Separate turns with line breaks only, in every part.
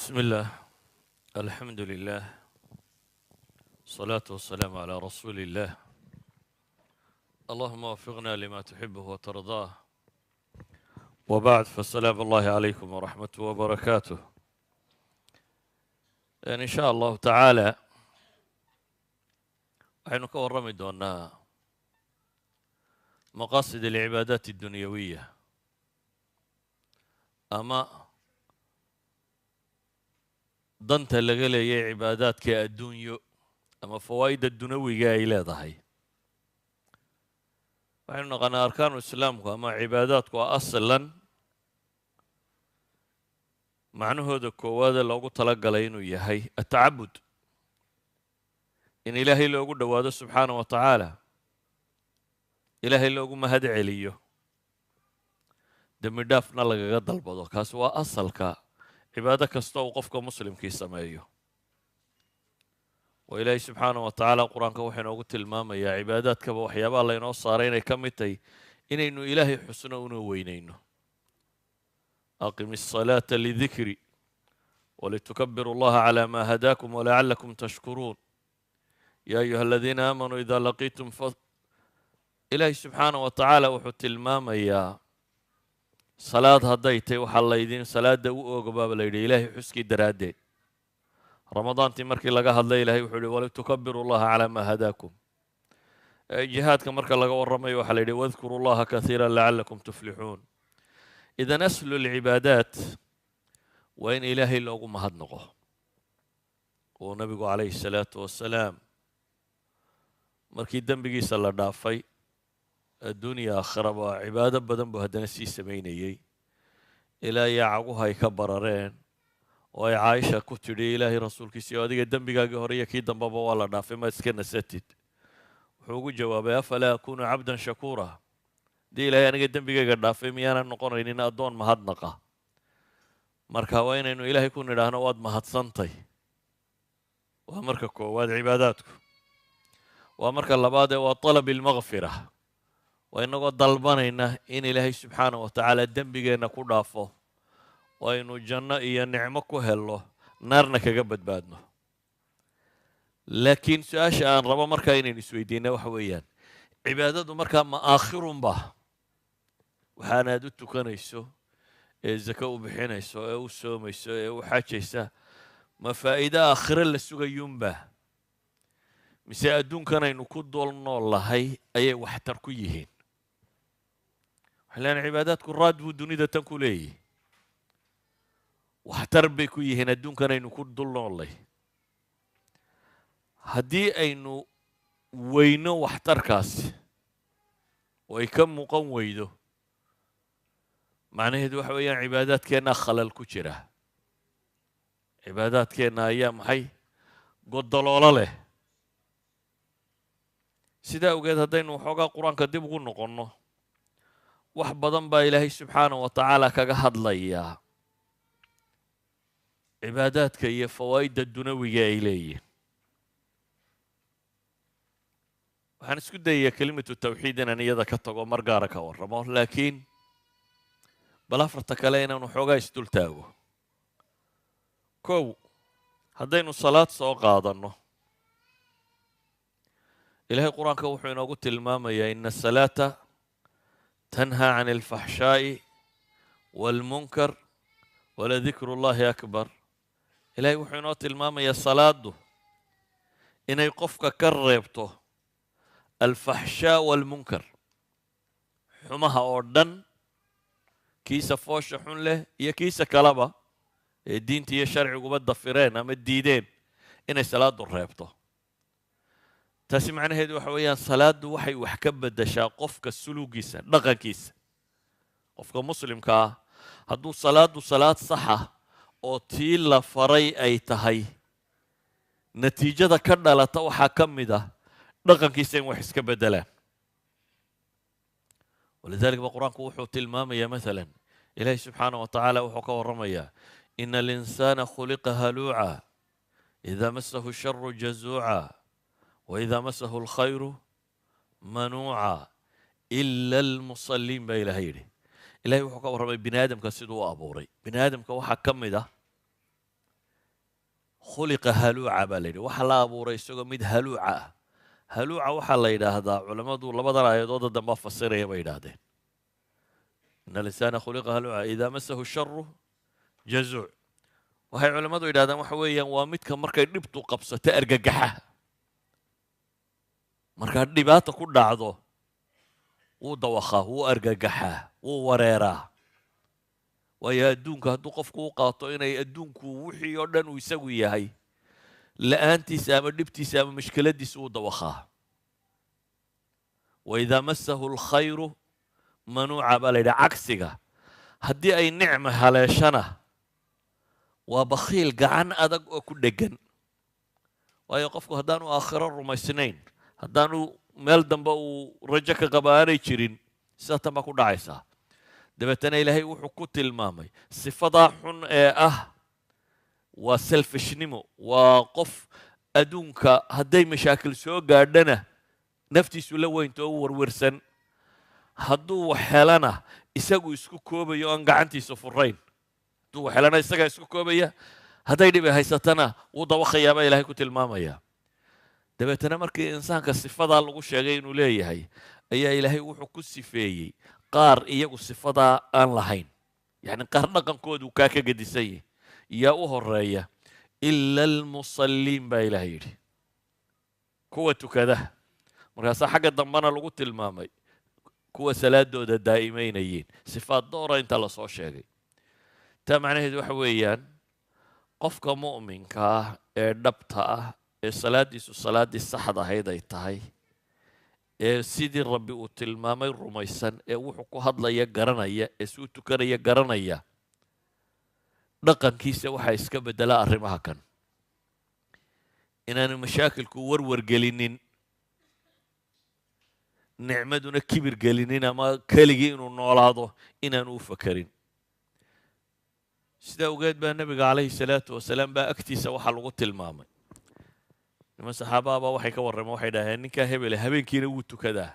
بسم الله. الحمد لله. الصلاة والسلام على رسول الله. اللهم وفقنا لما تحبه وترضاه. وبعد، فالسلام الله عليكم ورحمته وبركاته. إن شاء الله تعالى waxaynu ka warrami doonaa maqaasid alcibaadaat addunyawiyya ama danta laga leeyahay cibaadaadka adduunyo ama fawaa'ida dunawiga ay leedahay. waxaynu naqanaa arkaanu islaamku ama cibaadaadku waa aslan macnahooda koowaada loogu talagalay inuu yahay atacabud, in ilaahay loogu dhowaado subxaanahu wa tacaala, ilaahay loogu mahad celiyo, dembi dhaafna lagaga dalbado. kaasi waa asalka cibaado kasta uu qofka muslimkii sameeyo. oo ilaahay subxaanahu wa tacaala qur-aanka wuxuu inoogu tilmaamayaa cibaadaadkaba waxyaabaha laynoo saaray inay ka mid tahay inaynu ilaahay xusno una weynayno. aqim الصلاة lidikri walitukabiru allaha calى ma hadaakum walacalakum tashkuruun ya ayuha aladiina aamanuu ida laqiitum ilaahay subxaanahu wa tacaala wuxuu tilmaamayaa salaad hadday tahay waxaa laydin salaada u oogabaaba la yidhi ilaahay xuskii daraaddeed. ramadaantii markii laga hadlay ilahay wuxuu yihi walitukabiru allaha calaa maa hadaakum. jihaadka marka laga warramayo waxaa la yidhi wadkuru llaha kaiira lacalakum tuflixuun. idan aslu lcibaadaat waa in ilaahay loogu mahadnaqo. uu nabigu calayhi salaatu wassalaam markii dembigiisa la dhaafay adduunya aakhiraba cibaado badan buu haddana sii samaynayey ilaa yaacaguhu ay ka barareen oo ay caaisha ku tidhi ilaahay rasuulkiisii oo adiga dembigaagii hore iyo kii dambaba waa la dhaafay maad iska nasatid. wuxuu ugu jawaabay afalaa akunu cabdan shakuura, haddii ilaahay aniga dembigayga dhaafay miyaanan noqonaynin addoon mahadnaqa. marka waa inaynu ilaahay ku nidhaahno waad mahadsantay. waa marka koowaad cibaadaadku. waa marka labaadee waa طalab ilmakfira, waa inagoo dalbanayna in ilaahay subxaanahu wa tacaala dembigeenna ku dhaafo oo aynu janno iyo nicmo ku helno, naarna kaga badbaadno. laakiin su-aasha aan rabo markaa inaynu isweydiina waxa weeyaan, cibaadadu markaa ma aakhirunba waxaanaad u tukanayso ee zako u bixinayso ee u soomayso ee u xajaysa ma faa'iide aakhiro la sugayuunba, mise adduunkan aynu ku dul nool lahay ayay waxtar ku yihiin? waxay leeyahay cibaadaadku raad buu dunida tan ku leeyahy, waxtar bay ku yihiin adduunkan aynu ku dul noollay. haddii aynu weyno waxtarkaasi oo ay ka muuqan weydo, macnaheedu waxa weeyaan cibaadaadkeennaa khalal ku jira. cibaadaadkeenna ayaa maxay godoloolo leh. sidaa awgeed haddaynu waxoogaa qur-aanka dib ugu noqonno, wax badan baa ilaahay subxaanahu wa tacaala kaga hadlayaa cibaadaadka iyo fawaa'idda dunawiga ay leeyihin. waxaan isku dayayaa kelimatu tawxiid inaan iyada ka tago mar gaara ka warramo, laakiin bal afarta kale inaan waxoogaa isdul taago. kow, haddaynu salaad soo qaadanno, ilaahay qur-aanka wuxuu inoogu tilmaamayaa ina asalaata tanhaa can alfaxshaa'i waalmunkar waladikru llahi akbar. ilaahay wuxuu inoo tilmaamayaa salaadu inay qofka ka reebto alfaxshaa waalmunkar, xumaha oo dhan, kiisa foosha xun leh iyo kiisa kaleba ee diinta iyo sharciguba dafireen ama diideen, inay salaadu reebto. taasi macnaheedu waxa weeyaan salaaddu waxay wax ka beddeshaa qofka suluugiisa, dhaqankiisa. qofka muslimka ah hadduu salaaddu salaad saxa oo tii la faray ay tahay, natiijada ka dhalata waxaa ka mid ah dhaqankiisa in wax iska beddelaan. walidaalika ba qur-aanku wuxuu tilmaamayaa maalan, ilaahay subxaanahu wa tacaala wuxuu ka warramayaa ina alinsaana khuliqa haluuca idaa masahu sharu jazuuca waidaa masahu alkhayru manuuca ila almusaliin baa ilahay yidhi. ilahay wuxuu ka warramay bini aadamka siduu u abuuray. bini aadamka waxaa ka mid ah khuliqa haluuca baa la yidhi waxa la abuuray isagoo mid haluuca ah haluuca waxaa la yidhaahdaa culammadu labadan aayadooda dambe fasiraya bay yidhaahdeen ina alinsana khuliqa haluuca idaa masahu sharu jazuuc waxay culammadu yidhahdaan waxa weeyaan waa midka markay dhibtu qabsato argagaxa markaa dhibaata ku dhacdo wuu dawakhaa wuu argagaxaa wuu wareeraa waayo adduunka hadduu qofku u qaato inay adduunku wixii oo dhan uu isagu yahay la'aantiisa ama dhibtiisa ama mushkiladiisa uu dawakhaa waidaa masahu alkhayru manuuca baa la yidhaha cagsiga haddii ay nicma haleeshana waa bakhiil gacan adag oo ku dheggan waayo qofku haddaanu aakhiro rumaysnayn haddaanu meel dambe uu rajo ka qaba aanay jirin sidaa tan baa ku dhacaysaa dabeetana ilaahay wuxuu ku tilmaamay sifadaa xun ee ah waa selfishnimo waa qof adduunka hadday mashaakil soo gaadhana naftiisu la weynto u warwarsan hadduu wax helana isagu isku koobayo aan gacantiisa furayn hadduu wax helana isagaa isku koobaya hadday dhibi haysatana wuu dawakhayaa baa ilaahay ku tilmaamaya dabeetana markii insaanka sifadaa lagu sheegay inuu leeyahay ayaa ilaahay wuxuu ku sifeeyey qaar iyagu sifadaa aan lahayn yacni qaar dhaqankoodu kaa ka gedisan yahi yaa u horeeya ila almusalliin baa ilaahay yidhi kuwa tukada markaasaa xagga dambena lagu tilmaamay kuwa salaadooda daa'imaynayeen sifaad doora inta lasoo sheegay taa macnaheedu waxa weeyaan qofka mu'minka ah ee dhabta ah ee salaaddiisu salaaddii saxda ahayd ay tahay ee sidii rabbi uu tilmaamay rumaysan ee wuxuu ku hadlaya garanaya ee suu tukanaya garanaya dhaqankiisa waxaa iska beddelaa arrimaha kan inaanu mashaakilku warwargelinin nicmaduna kibir gelinin ama keligii inuu noolaado inaanu u fakarin sidaa ogeed baa nebiga calayhi salaatu wasalaam baa agtiisa waxaa lagu tilmaamay niman saxaabahabaa waxay ka warrameen waxay dhaheen ninkaa hebele habeenkiina wuu tukadaa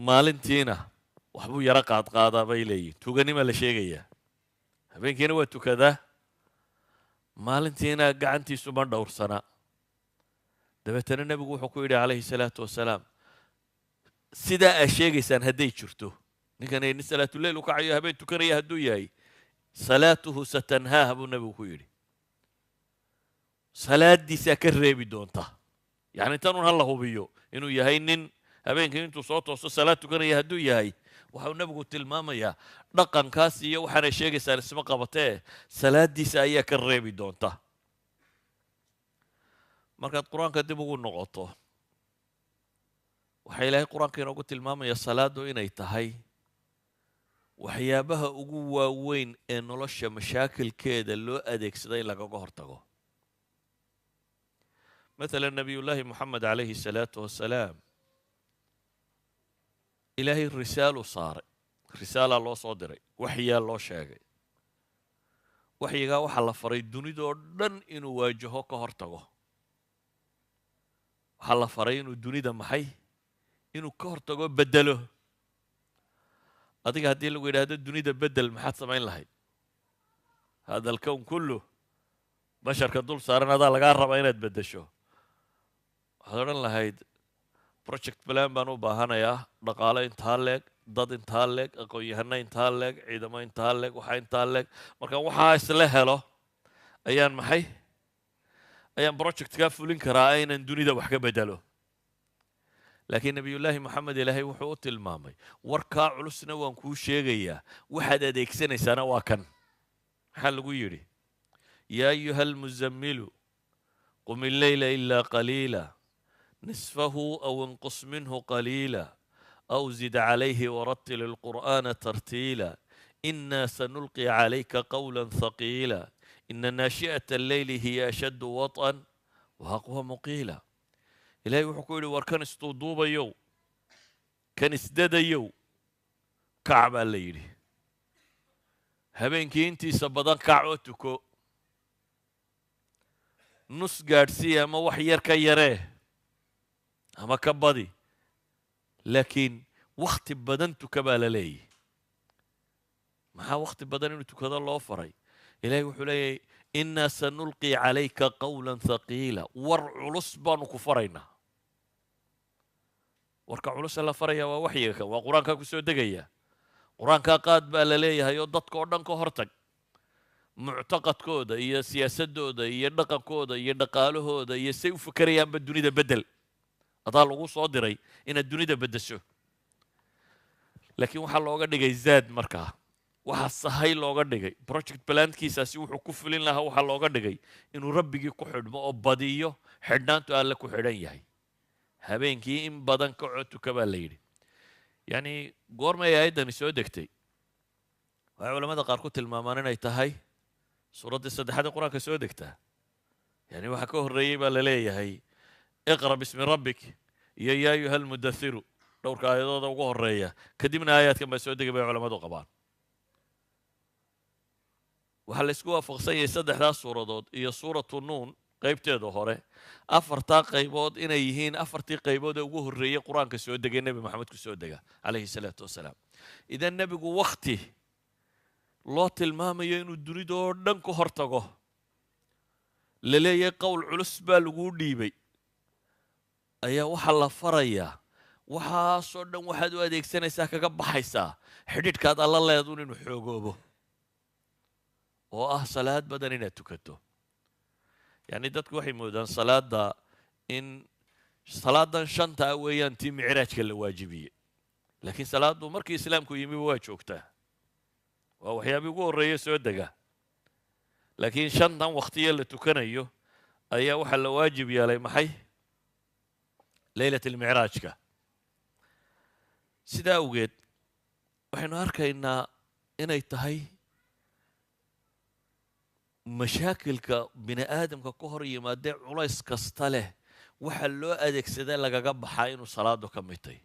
maalintiina waxbuu yaro qaadqaadaa bay leeyihin tuganimaa la sheegayaa habeenkiina waa tukadaa maalintiina gacantiisu ma dhowrsanaa dabeetana nebigu wuxuu ku yidhi calayhi salaatu wasalaam sidaa aad sheegaysaan hadday jirto ninkan nin salaatuleyl u kacayo habeen tukanaya hadduu yahay salaatuhu satanhaaha buu nebigu ku yidhi salaadiisaa ka reebi doonta yacni tanun ha la hubiyo inuu yahay nin habeenkii intuu soo toosto salaad tukanaya hadduu yahay waxau nebigu tilmaamayaa dhaqankaas iyo waxaanay sheegaysaan isma qabatee salaadiisa ayaa ka reebi doonta markaad qur-aanka dib ugu noqoto waxaa ilaahay qur-aanka inoogu tilmaamaya salaadu inay tahay waxyaabaha ugu waaweyn ee nolosha mashaakilkeeda loo adeegsada in lagaga hortago مثلا نبي الله محمد عليه الصلاة والسلام إلهي الرسالة صار رسالة الله صادري وحي الله شاقي وحي قا وحا الله فري دوني دون إنو واجهو كهرتغو وحا الله فري إنو دوني دا محي إنو كهرتغو بدلو أديك هدي لو هذا الدوني دا بدل محاد سمعين لهي هذا الكون كله بشر كدول صارنا هذا لقى ربا إنا تبدشو waxaad odhan lahayd project plan baan u baahanayaa dhaqaale intaa leeg dad intaa leeg aqoon-yahano intaa leeg ciidamo intaa leeg waxaa intaa leeg marka waxaa isla helo ayaan maxay ayaan projectkaa fulin karaa inaan dunida wax ka bedelo laakiin nabiyullaahi moxamed ilaahay wuxuu u tilmaamay warkaa culusna waan kuu sheegayaa waxaad adeegsanaysaana waa kan maxaa lagu yidhi yaa ayuha almuzammilu qum illeyla ilaa qaliila نصفه أو انقص منه قليلا أو زد عليه ورتل القرآن ترتيلا إنا سنلقي عليك قولا ثقيلا إن ناشئة الليل هي أشد وطئا وأقوى مقيلا إلهي وحكولي وركان استوضوب يو كان اسدد يو كعب الليل هبينك انتي سبضان كعوتكو نص قارسية ما وحير كيريه ama ka badi laakiin wakhti badan tuka baa la leeyahy maxaa wakhti badan inuu tukado loo faray ilaahay wuxuu leeyahay innaa sanulqii calayka qawlan thaqiila war culus baanu ku faraynaa warka culusa la faraya waa waxyiga kan waa qur-aankaa ku soo degaya qur-aankaa qaad baa la leeyahay oo dadka oo dhan ka hortag muctaqadkooda iyo siyaasadooda iyo dhaqankooda iyo dhaqaalahooda iyo say u fikerayaanba dunida bedel adaa lagu soo diray inaad dunida beddesho laakiin waxaa looga dhigay zaad markaa waxaa sahay looga dhigay project plankiisaasi wuxuu ku fulin lahaa waxaa looga dhigay inuu rabbigii ku xidhmo oo badiyo xidhnaantu alle ku xidhan yahay habeenkii in badan ka cotuka baa la yidhi yacni goormay aayaddani soo degtay waxay culamada qaar ku tilmaamaan inay tahay suuraddii saddexaad ee qur-aanka soo degtaa yani waxaa ka horreeyey baa la leeyahay iqra bismi rabbik iyo yaa ayuha almudathiru dhowrka aayadooda ugu horreeya kadibna aayaadkan baa soo degay bay culamadu qabaan waxaa la isku waafaqsan yahay saddexdaas suuradood iyo suuratu nuun qaybteeda hore afartaa qaybood inay yihiin afartii qaybood ee ugu horreeyey qur-aanka soo degay nebi maxamed ku soo dega calayhi salaatu wasalaam idan nebigu wakti loo tilmaamayo inuu dunidoo dhan ka hor tago la leeyahay qowl culus baa laguu dhiibay ayaa waxaa la farayaa waxaasoo dhan waxaad u adeegsanaysaa kaga baxaysaa xidhiidhkaad alla leedun inuu xoogoobo oo ah salaad badan inaad tukato yacni dadku waxay moodaan salaadda in salaadan shanta ah weeyaan tii micraajka la waajibiyey laakiin salaaddu markii islaamku yimiba waa joogtaa waa waxyaabii ugu horreeya soo dega laakiin shantan wakhtiya la tukanayo ayaa waxaa la waajib yeelay maxay leylat almicraajka sidaa awgeed waxaynu arkaynaa inay tahay mashaakilka bini aadamka ka hor yimaadee culays kasta leh waxa loo adeegsaday lagaga baxaa inuu salaadu ka mid tahay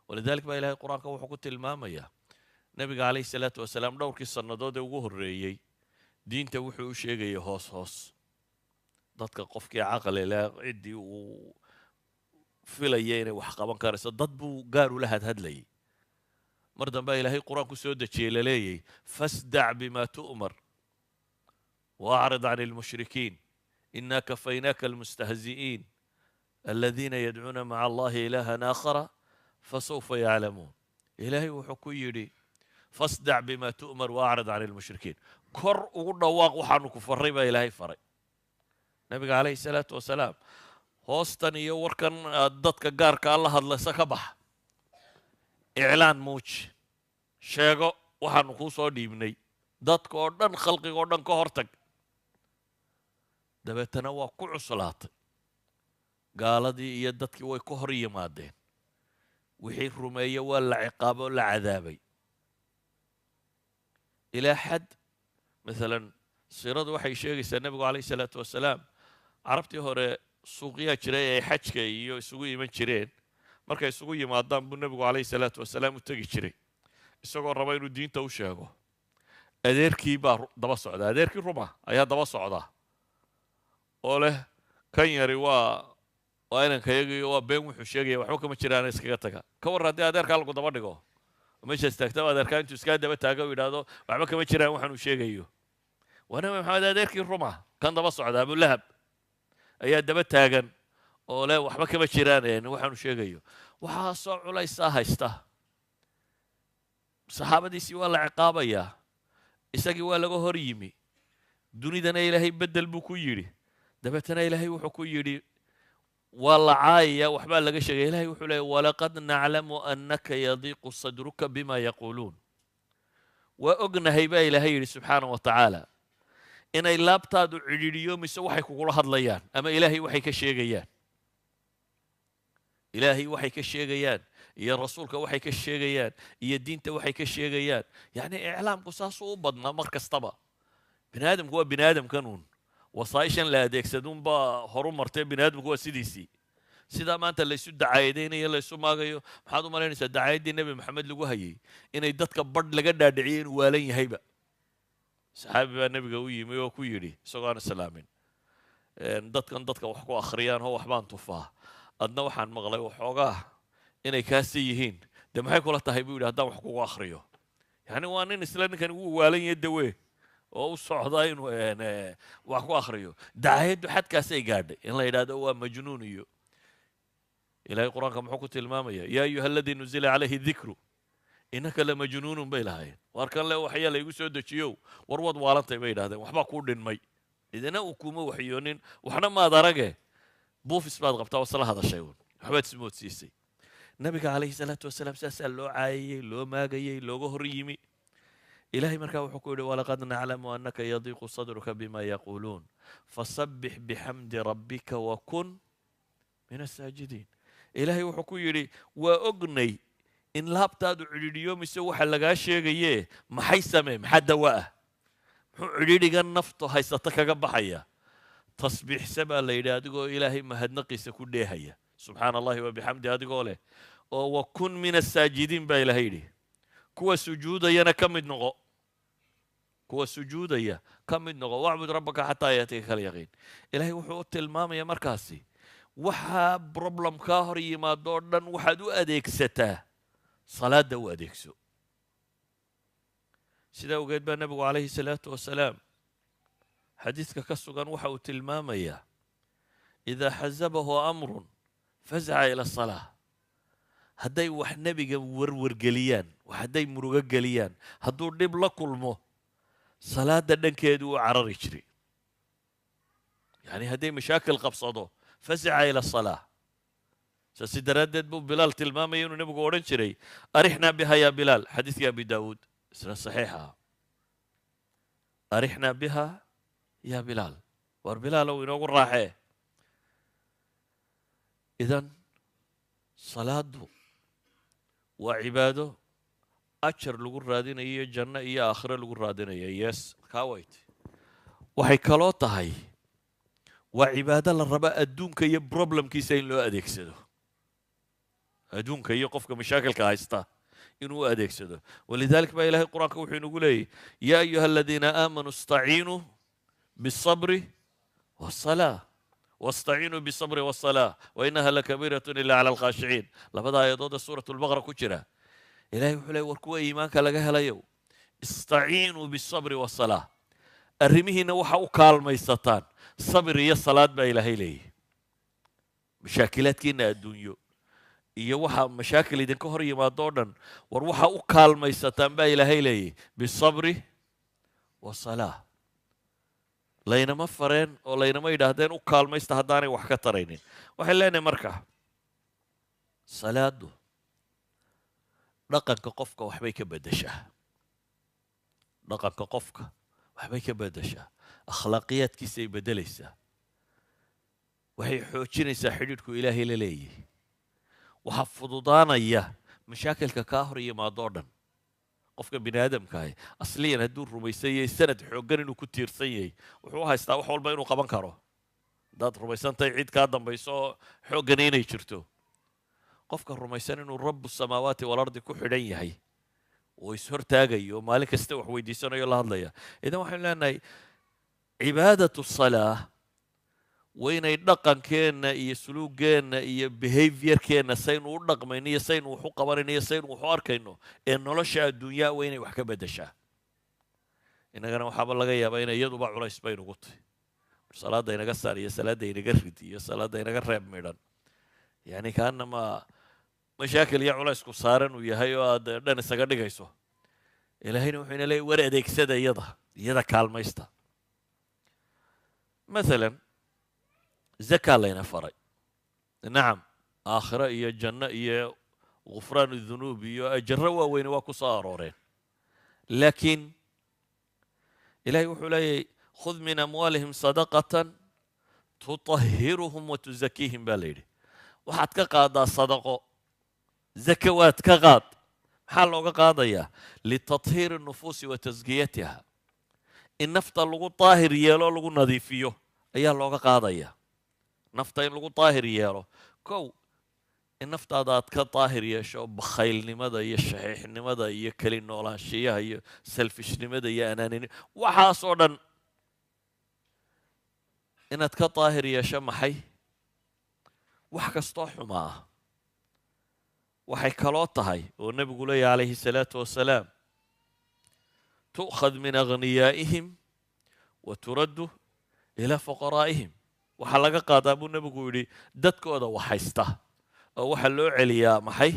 walidalik baa ilahay qur-aanka wuxuu ku tilmaamayaa nabiga calayhi salaatu wasalaam dhowrkii sannadood ee ugu horreeyey diinta wuxuu u sheegayay hoos hoos dadka qofkii caqli leh ciddii uu filaya inay wax qaban karayso dad buu gaar ula hadhadlayay mar dambe ilaahay qur-aanku soo dejiyey la leeyay fasdac bima tu'mar واعرض عن المشركين إنا كفيناك المستهزئين الذين يدعون مع الله إلها آخر فسوف يعلمون إلهي وحكو يدي فاصدع بما تؤمر واعرض عن المشركين كر ودواق وحانو كفريبا إلهي فري نبي عليه الصلاة والسلام هوستن يوركن ددك غارك الله هدل سكبح إعلان موج شيغو وحانو كوسو ديبني ددك ودن خلقي ودن كهورتك dabeetana waa ku cuslaatay gaaladii iyo dadkii way ka hor yimaadeen wixii rumeeye waa la ciqaabo la cadaabay ilaa xad maalan siiradu waxay sheegaysaa nebigu calayhi salaatu wasalaam carabtii hore suuqyaa jiray ay xajka iyo isugu iman jireen markay isugu yimaadaan buu nebigu calayhi salaatu wasalaam u tegi jiray isagoo raba inuu diinta u sheego adeerkii baa daba socda adeerkii ruma ayaa daba socda oo leh kan yari waa inankayagii waa been wuxuu sheegaya waxba kama jiraan iskaga taga ka warran haddii adeerkaa lagu daba dhigo meeshaas taagtaba adeerkaa intuu iskaa daba taaga u yidhaahdo waxba kama jiraan waxaan uu sheegayo waa nabi maxamed adeerkii ruma kan daba socda abulahab ayaa daba taagan oo leh waxba kama jiraan waxaan uu sheegayo waxaasoo culaysaa haysta saxaabadiisii waa la ciqaabayaa isagii waa laga hor yimi dunidana ilaahay beddel buu ku yidhi dabeetana ilaahay wuxuu ku yidhi waa la caayaya waxbaa laga sheegaya ilahay wuxuu leeyay walaqad naclamu annaka yadiiqu sadruka bima yaquuluun waa ognahay baa ilaahay yidhi subxaana wa tacaala inay laabtaadu cidhiidhiyoomayso waxay kugula hadlayaan ama ilaahay waxay ka sheegayaan ilaahay waxay ka sheegayaan iyo rasuulka waxay ka sheegayaan iyo diinta waxay ka sheegayaan yacni iclaamku saasuu u badnaa mar kastaba bini aadamku waa bini aadamkanuun wasaaishan la adeegsadunbaa horu martee bini aadamku waa sidiisii sidaa maanta laysu dacaayadaynayo laysu maagayo maxaad u malaynaysaa dacaayaddii nebi maxamed lagu hayay inay dadka badh laga dhaadhiciyay inuu waalan yahayba saxaabi baa nebiga u yimi oo ku yidhi isagoo aan islaamin dadkan dadka wax ku akhriyaan oo waxbaan tufaa adna waxaan maqlay waxoogaa inay kaasi yihiin dee maxay kula tahay buu yidhi haddaan wax kugu akhriyo yacni waa nin isla ninkan ugu waalan yahay dawe oo u socda inuu wax ku akhriyo. dacaayaddu xadkaasay gaadhay in la yidhaahdo waa majnuun iyo ilaahay qur-aanka muxuu ku tilmaamaya yaa ayuha aladii nuzila calayhi dikru innaka lamajnuunun bay lahaayeen. war kan le waxyaa laygu soo dejiyow war wad waalantay bay yidhahdeen, waxbaa kuu dhinmay, idina uu kuma waxyoonin, waxna maad arage buufis baad qabtaa wasla hadashay uun, waxbaad ismoodsiisay. nabiga calayhi salaatu wasalaam saasaa loo caayayey, loo maagayey, looga hor yimi. ilaahay markaa wuxuu ku yidhi walaqad naclamu annaka yadiiqu sadruka bima yaquuluun fasabbix bixamdi rabbika wakun min asaajidiin. ilaahay wuxuu ku yidhi waa ognay in laabtaadu cidhiidhiyoomayso waxa lagaa sheegaye maxay samee, maxaa dawa ah, muxuu cidhiidhigan naftu haysata kaga baxaya? tasbiixse baa la yidhi adigoo ilaahay mahadnaqiisa ku dheehaya, subxaana allahi wabixamdi adigoo leh, oo wakun min asaajidiin baa ilaahay yidhi kuwa sujuudayana ka mid noqo, kuwa sujuudaya ka mid noqo, wacbud rabbaka xataa yaatiika kal yaqiin. ilaahay wuxuu u tilmaamaya markaasi waxaa problem kaa hor yimaadoo dhan waxaad u adeegsataa salaada u adeegso. sidaa ogeed baa nebigu calayhi salaatu wasalaam xadiidka ka sugan waxa uu tilmaamayaa idaa xasabahu amrun fazaca ila asalaa. hadday wax nebiga warwargeliyaan, hadday murugo geliyaan, hadduu dhib la kulmo salaada dhankeedu u carari jiray. yani hadday mashaakil qabsado fazaca ila asalaa. saasi daraaddeed buu bilaal tilmaamaya inuu nebigu odhan jiray arixnaa biha ya bilaal, xadiidkii abi daawuud isna saxiixa. arixnaa biha ya bilaal, war bilaalow inoogu raaxee. idan salaadu waa cibaado ajar lagu raadinayo, janno iyo aakhiro lagu raadinayo. yes kaawayt waxay kaloo tahay waa cibaado la raba adduunka iyo problemkiisa in loo adeegsado, adduunka iyo qofka mashaakilka haysta inuu u adeegsado. walidalik baa ilahay qur-aanka wuxuu inagu leeyahy yaa ayuha aladiina aamanuu istaciinuu biالصabri wالsalaa waاstaciinuu biالصabri wالsalaa wainaha lakabiiraة ila cala alkhaashiciin. labada aayadood ee suurat lbaqara ku jira ilahay wuxuu leey war kuwa iimaanka laga helayo istaciinuu biالصabri wالsalaa, arrimihiina waxa u kaalmaysataan sabir iyo salaad baa ilaahay leeyahy. mashaakilaadkiina adduunyo iyo waxa mashaakil idinka hor yimaadoo dhan war waxa u kaalmaysataan baa ilaahay leeyahy bisabri wasalaa. laynama fareen oo laynama yidhaahdeen u kaalmaysta haddaanay wax ka taraynin. waxay leenahay marka salaadu dhaqanka qofka waxbay ka beddeshaa, dhaqanka qofka waxbay ka beddeshaa, akhlaaqiyaadkiisay beddelaysaa, waxay xoojinaysaa xidhiidhku ilaahay la leeyahay, waxaa fududaanaya mashaakilka kaa hor yimaadoo dhan. qofka bini aadamkaahi asliyan hadduu rumaysan yahay sanad xooggan inuu ku tiirsan yahay wuxuu u haystaa wax walba inuu qaban karo. haddaad rumaysantahay cid kaa dambayso oo xooggani inay jirto, qofka rumaysan inuu rabu samaawaati walardi ku xidhan yahay oo ishortaagayo oo maalin kasta wax weydiisanayo la hadlaya. idan waxaynu leenahay cibaadatu salaa waa inay dhaqankeenna iyo suluugeenna iyo behaviorkeenna saynu u dhaqmayno iyo saynu wax u qabanayno iyo saynu wax u arkayno ee nolosha adduunyaa waa inay wax ka beddeshaa. innagana waxaaba laga yaabaa inay iyaduba culays baynugu tahy. salaadda inaga saar iyo salaadda inaga rid iyo salaadda inaga reeb midhan, yani kaanama mashaakil iyo culaysku saaran uu yahay oo aad dhan isaga dhigayso. ilaahayna wuxuu ina leeyay war adeegsada iyada kaalmaysta. maalan zakaa layna faray, nacam aakhiro iyo janno iyo gufraan dunuub iyo ajaro waaweyne waa ku soo arooreen. laakiin ilahay wuxuu leeyahy khud min amwaalihim sadaqatan tutahiruhum watuzakiihim baa la yidhi. waxaad ka qaadaa sadaqo, zakawaad ka qaad. maxaa looga qaadayaa? litathiiri nufuusi wa taskiyatiha, in nafta lagu daahir yeelo o lagu nadiifiyo ayaa looga qaadaya. nafta in lagu daahir yeelo, kow in naftaada aad ka daahir yeesho bakhaylnimada iyo shaxiixnimada iyo keli noolaanshiyaha iyo selfishnimada iyo anaaninimada, waxaas oo dhan inaad ka daahir yeesho. maxay? wax kastoo xumaa ah. waxay kaloo tahay oo nebigu leeyahy calayhi salaatu wasalaam tu'khad min aghniyaa'ihim وترد إلى فقرائهم waxaa laga qaadaa buu nebigu yidhi dadkooda wax haysta oo waxaa loo celiyaa maxay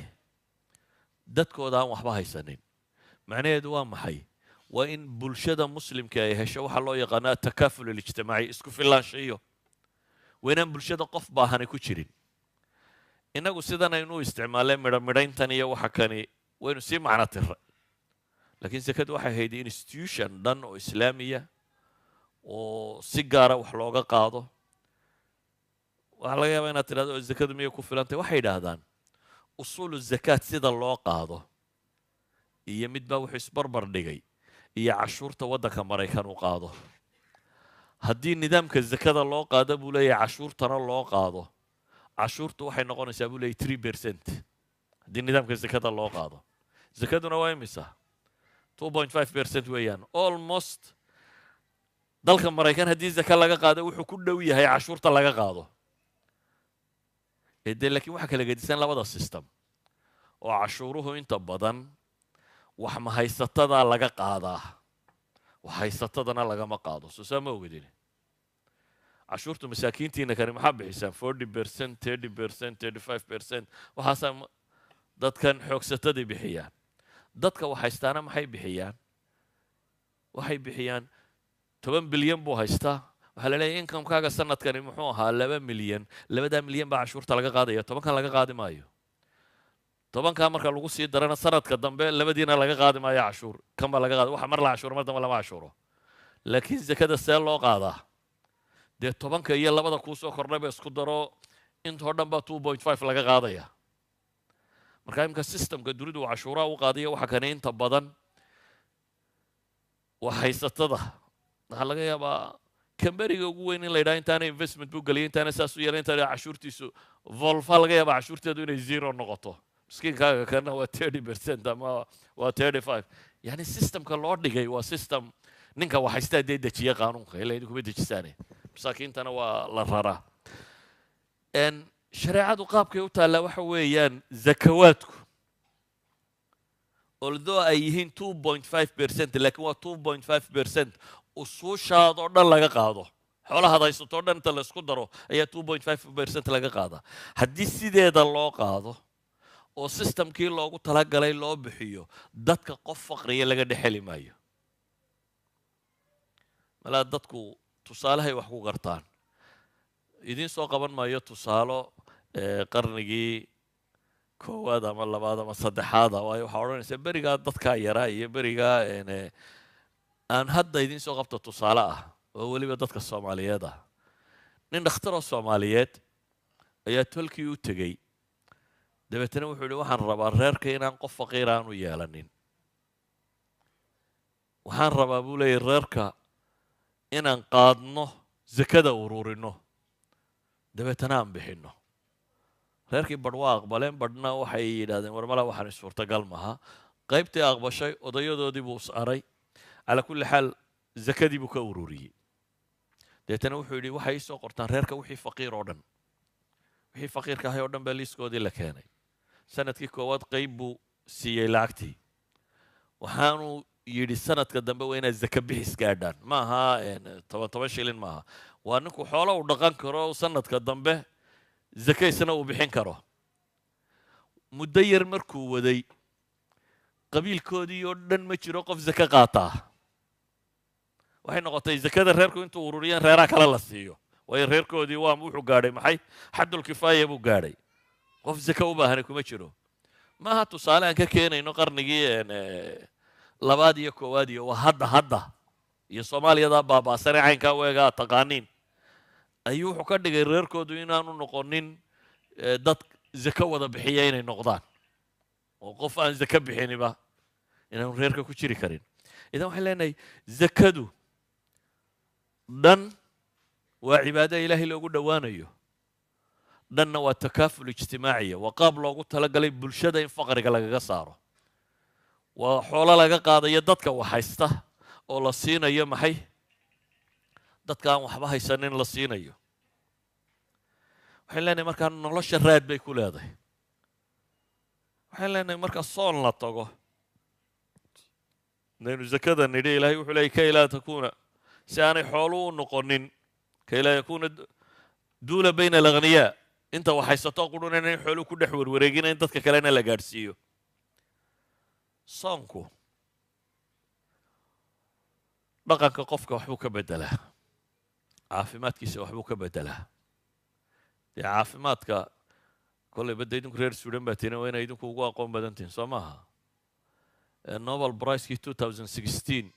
dadkooda aan waxba haysanin macnaheedu waa maxay waa in bulshada muslimka ay hesho waxaa loo yaqaano atakaaful alijtimaaci isku filaanshiyo waa inaan bulshada qof baahani ku jirin innagu sidan aynu u isticmaaleen midhayntan iyo waxa kani waynu sii macno tirray laakiin zakadu waxay ahayd institution dhan oo islaamiya oo si gaara wax looga qaado waxaa laga yaabaa inaad tidhahdo zakadu miyay ku filantay waxay yidhaahdaan usuulu zakaat sida loo qaado iyo midbaa wuxuu isbarbar dhigay iyo cashuurta waddanka maraykan u qaado haddii nidaamka zakada loo qaado buu leeyahay cashuurtana loo qaado cashuurtu waxay noqonaysaa buu leeyahay 3% haddii nidaamka zakada loo qaado zakaduna waa imisa 2.5% weeyaan almost dalka maraykan haddii zaka laga qaado wuxuu ku dhow yahay cashuurta laga qaado laakiin waxaa kala gedisan labada system oo cashuuruhu inta badan wax mahaysatada laga qaadaa wax haysatadana lagama qaado soo saa ma ogadin cashuurtu masaakiintiina kani maxaa bixisaan 40% 30% 35% waxaasaa dadkan xoogsatadii bixiyaan dadka wax haystaana maxay bixiyaan waxay bixiyaan 10 bilyan buu haystaa waxaa la leeyahay inkamkaaga sanadkani muxuu ahaa 2 milyan 2 milyan baa cashuurta laga qaadaya 10kan laga qaadi maayo 10kaa marka lagu sii darana sanadka dambe 2diina laga qaadi maayo cashuur kan baa laga qaada waxa mar la cashuuro mar dambe lama cashuuro laakiin zakada see loo qaadaa dee 10ka iyo 2da kuu soo kordhayba isku daro intoo dhan baa 2.5 laga qaadaya marka imka systemka dunidu uu cashuuraha u qaadiyo waxa kane inta badan wax haysatada waxaa laga yaabaa kamberiga ugu weyn in la yidhaha intaana investment buu geliyay intaana saas u yeelay intaana cashuurtiisu volfa laga yaabaa cashuurteedu inay 0 noqoto miskiinkaaga kana waa 30% ama waa 35 yani systemka loo dhigay waa system ninka wax haystaa dee dejiya qaanuunka ilaa idinkuma dejisaane masaakiintana waa la raraa shareecadu qaabkay u taallaa waxa weeyaan zakawaadku although ay yihiin 2.5% laakiin waa 2.5% usuushaadoo dhan laga qaado xoolahaad haysatoo dhan inta la isku daro ayaa 2.5% laga qaadaa haddii sideeda loo qaado oo systemkii loogu talagalay loo bixiyo dadka qof faqriya laga dhexeli maayo malaa dadku tusaalahay wax ku gartaan idiin soo qaban maayo tusaalo qarnigii koowaad ama labaad ama saddexaad waayo waxaa odhanaysa berigaa dadkaa yaraa iyo berigaa aan hadda idiin soo qabto tusaale ah oo weliba dadka soomaaliyeed ah nin dhakhtaroo soomaaliyeed ayaa tolkii u tegey dabeetana wuxuu yidhi waxaan rabaa reerka inaan qof faqiir aan u yeelanin waxaan rabaa buu leeyahy reerka inaan qaadno zakada ururino dabeetana aan bixinno reerkii badh waa aqbaleen badhna waxay yidhahdeen war mala waxaan suurtagal maha qaybtii aqbashay odayadoodii buu saaray calaa kulli xaal zakadii buu ka ururiyey dabeetana wuxuu yidhi waxay soo qortaan reerka wixii faqiir oo dhan wixii faqiirka ahay oo dhan baa liiskoodii la keenay sanadkii koowaad qayb buu siiyey lacagtii waxaanu yidhi sanadka dambe waa inaad zaka bixis gaadhaan ma aha 10 shilin maaha waa ninku xoolo uu dhaqan karo sanadka dambe zaka isna uu bixin karo muddo yar markuu waday qabiilkoodii oo dhan ma jiro qof zaka qaataa waxay noqotay zakada reerku intuu ururiyeen reeraha kale la siiyo waayo reerkoodii waa wuxuu gaadhay maxay xadul kifaaya buu gaadhay qof zaka u baahanay kuma jiro maaha tusaale aan ka keenayno qarnigii labaad iyo koowaad iyo waa hadda iyo soomaaliyadaa baabaasanay caynkaa weegaa taqaaniin ayuu wuxuu ka dhigay reerkoodu inaanu noqonin dad zaka wada bixiya inay noqdaan oo qof aan zaka bixiniba inaanu reerka ku jiri karin idan waxaan leenahay zakadu dhan waa cibaado ilaahay loogu dhowaanayo dhanna waa takaaful ijtimaaciya waa qaab loogu talagalay bulshada in faqriga lagaga saaro waa xoolo laga qaadayo dadka wax haysta oo la siinayo maxay dadka aan waxba haysanin la siinayo waxaan leenahay markaa nolosha raad bay ku leedahay waxaan leenahay marka soon la tago inaynu zakada nidhi ilaahay wuxuu leeyay kay laa takuuna si aanay xooluhu u noqonin kay laa yakuuna duula bayna alaghniyaa inta waxaysato qudhun inay xooluhu ku dhex warwareegina in dadka kalena la gaadhsiiyo soonku dhaqanka qofka waxbuu ka beddelaa caafimaadkiisa waxbuu ka beddelaa dee caafimaadka kollay badda idinku reer suudhan baa tiina waa inay idinku ugu aqoon badan tihin soo maaha nobel pricekii 2016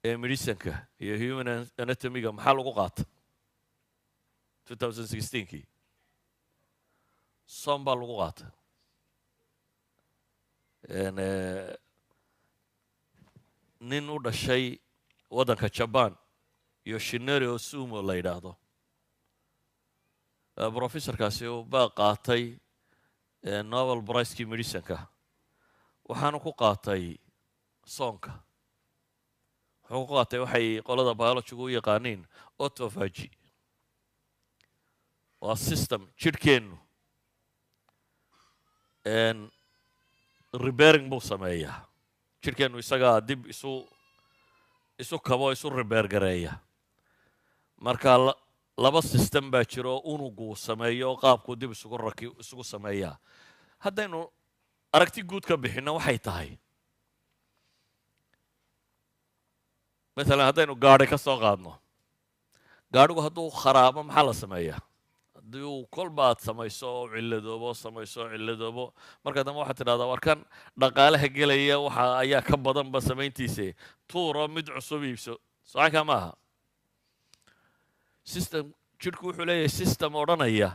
ee medicinka iyo human anatomiga maxaa lagu qaata 2016kii soom baa lagu qaata nin u dhashay waddanka jaban yoshinori osumo la yidhaahdo professorkaasi baa qaatay nobel pricekii medicinka waxaanu ku qaatay soonka wuxuu ku qaatay waxay qolada biologigu u yaqaaniin autophagy waa system jidhkeennu repairing buu sameeyaa jidhkeennu isagaa dib isu kabo isu repair gareeya marka laba system baa jiro oo unugu sameeyo oo qaabku dib isugu sameeyaa haddaynu aragti guud ka bixinno waxay tahay maalan haddaynu gaadhi ka soo qaadno gaadhigu hadduu kharaabo maxaa la sameeyaa haddii uu kolba aad samayso oo cilladoobo marka dambe waxaad tidhahdaa warkan dhaqaalaha gelaya waxa ayaa ka badanba samayntiise tuuro mid cusub iibso socanka maaha system jidhku wuxuu leeyahay system odhanaya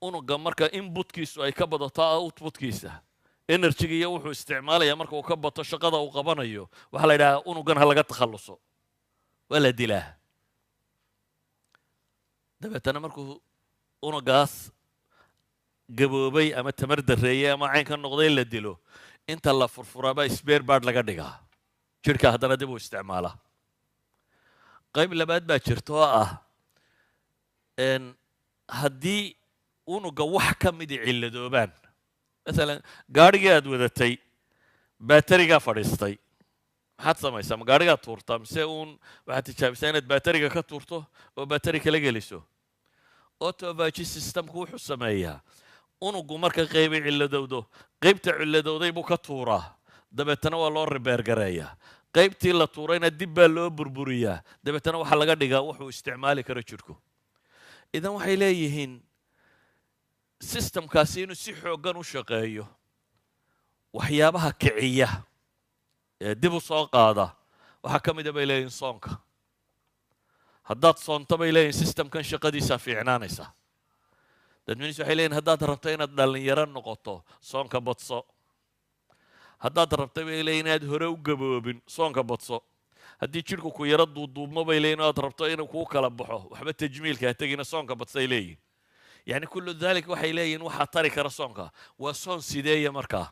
unuga marka inputkiisu ay ka badato outputkiisa energyga iyo wuxuu isticmaalaya marka uu ka bato shaqada uu qabanayo waxaa la yidhahaa unugan ha laga takhalluso waa la dilaa dabeetana markuu unugaas gaboobay ama tamar darreeyey ama cayn ka noqday la dilo inta la furfuraabaa sbeer baadh laga dhigaa jidhka haddana dib uu isticmaala qayb labaad baa jirta oo ah haddii unuga wax ka midi cilladoobaan maalan gaadhigii aad wadatay baaterigaa fadhiistay maxaad samaysaa ma gaadhigaad tuurtaa mise waxaad tijaabisaa inaad baateriga ka tuurto oo baateri kala geliso autophagy systemku wuxuu sameeyaa unugu marka qaybay cilladowdo qaybta cilladowday buu ka tuuraa dabeetana waa loo repair gareeyaa qaybtii la tuurayna dib baa loo burburiyaa dabeetana waxaa laga dhigaa wuxuu isticmaali karo jidhku idan waxay leeyihiin systemkaasi inuu si xooggan u shaqeeyo waxyaabaha kiciya ee dib u soo qaada waxaa ka mida bay leeyihin soonka haddaad soonto bay leeyihin systemkan shaqadiisaa fiicnaanaysa dadminis waxay leeyihin haddaad rabto inaad dhallinyaro noqoto soonka badso haddaad rabto bay leeyihin inaad hore u gaboobin soonka badso haddii jidhku ku yaro duuduubmo bay leeyihin aad rabto inuu kuu kala baxo waxba tajmiilka ha tegina soonka badsay leeyihin yani kullu dalik waxay leeyihin waxaa tari kara soonka waa soon sideeya markaa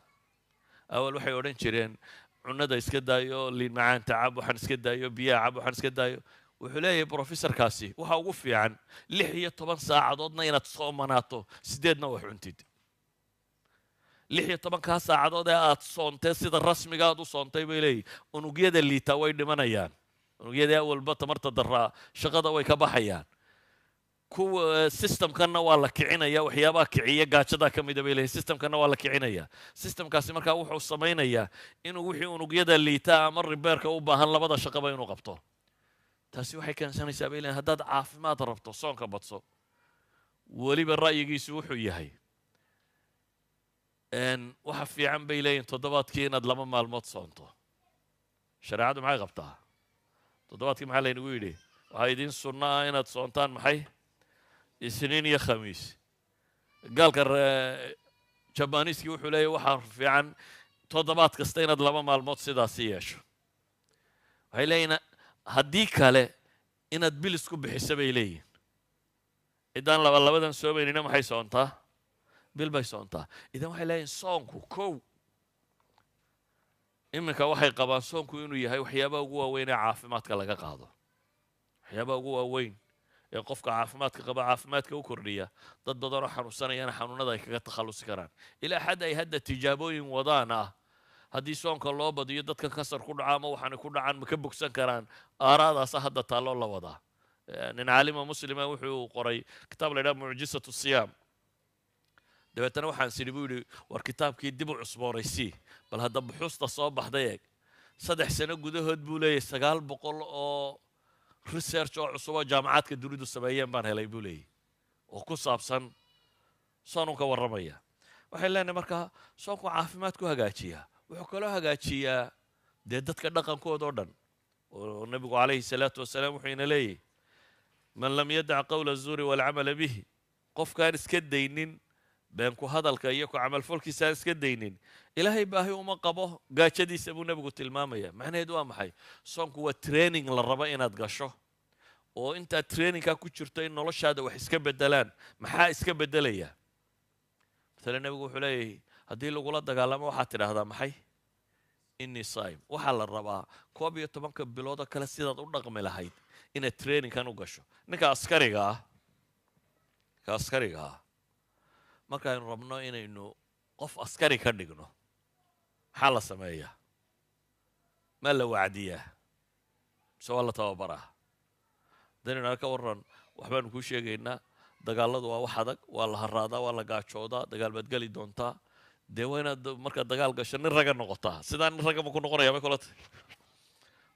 awal waxay odhan jireen cunada iska daayo liin macaanta cab waxaan iska daayo biyaha cab waxaan iska daayo wuxuu leeyahay professorkaasi waxa ugu fiican 16 saacadoodna inaad soomanaato 8na wax cuntid 16 saacadood ee aad soontay sida rasmiga aad u soontay bay leeyihin unugyada liita way dhimanayaan unugyada awalba tamarta daraa shaqada way ka baxayaan kuwa systemkanna waa la kicinaya waxyaabaha kiciya gaajada ka mida bay leeyihin systemkanna waa la kicinaya systemkaasi markaa wuxuu samaynayaa inuu wixii unugyada liita ama repairka u baahan labada shaqaba inuu qabto taasi waxay keensanaysaa bay leeyihin haddaad caafimaad rabto soonka badso weliba ra'yigiisu wuxuu yahay waxa fiican bay leeyihin toddobaadkii inaad 2 maalmood soonto shareecadu maxay qabtaa toddobaadkii maxaa laynagu yidhi waxaa idiin sunno ah inaad soontaan maxay isniin iyo khamiis gaalka jabaniiskii wuxuu leeyahy waxaa fiican toddobaad kasta inaad 2 maalmood sidaasi yeesho waxay leeyihin haddii kale inaad bil isku bixiso bay leeyihin ciddaan labadan soomaynina maxay soontaa bil bay soontaa idan waxay leeyihin soonku kow iminka waxay qabaan soonku inuu yahay waxyaabaha ugu waaweyn ee caafimaadka laga qaado waxyaabaha ugu waaweyn ee qofka caafimaadka qaba caafimaadka u kordhiya dad badanoo xanuunsanayana xanuunada ay kaga takhallusi karaan ilaa xad ay hadda tijaabooyin wadaan ah haddii soonka loo badiyo dadka kasar ku dhaca ama waxaana ku dhacaan ma ka bogsan karaan aaraadaasa hadda taalloo la wadaa nin caalima muslima wuxuu qoray kitaab la yidhaha mucjisatu siyaam dabeetana waxaan sidhi buu yidhi war kitaabkii dib u cusboonaysii bal hadda buxuusta soo baxday eeg 3 sano gudahood buu leeyahy 900 oo research oo cusub oo jaamacaadka dunidu sameeyeen baan helay buu leeyahy oo ku saabsan soonka warramaya waxay leenahay markaa soonku caafimaad ku hagaajiyaa wuxuu kaloo hagaajiyaa dee dadka dhaqankooda oo dhan oo nabigu calayhi salaatu wasalaam wuxuu ina leeyahy man lam yadac qawla azuuri waalcamala bihi qofkaan iska daynin beenku hadalka iyo ku camalfolkiisa aan iska daynin ilaahay baahi uma qabo gaajadiisa buu nabigu tilmaamaya macnaheedu waa maxay soonku waa training la rabo inaad gasho oo intaad trainingkaa ku jirto in noloshaada wax iska bedelaan maxaa iska bedelaya مثلا nabigu wuxuu leeyahay haddii lagula dagaalamo waxaad tidhaahdaa maxay innii saa'im waxaa la rabaa 11 bilood oo kale sidaad u dhaqmi lahayd inaad trainingkan u gasho ninka askariga ah markaaynu rabno inaynu qof askari ka dhigno maxaa la sameeyaa ma la wacdiyaa mise waa la tababaraa haddaynu ka warran waxbaanu kuu sheegaynaa dagaaladu waa wax adag waa la haraadaa waa la gaajoodaa dagaal baad geli doontaa dee waa inaad markaad dagaal gasho nin raga noqotaa sidaa nin ragga ma ku noqonaya may kula tahay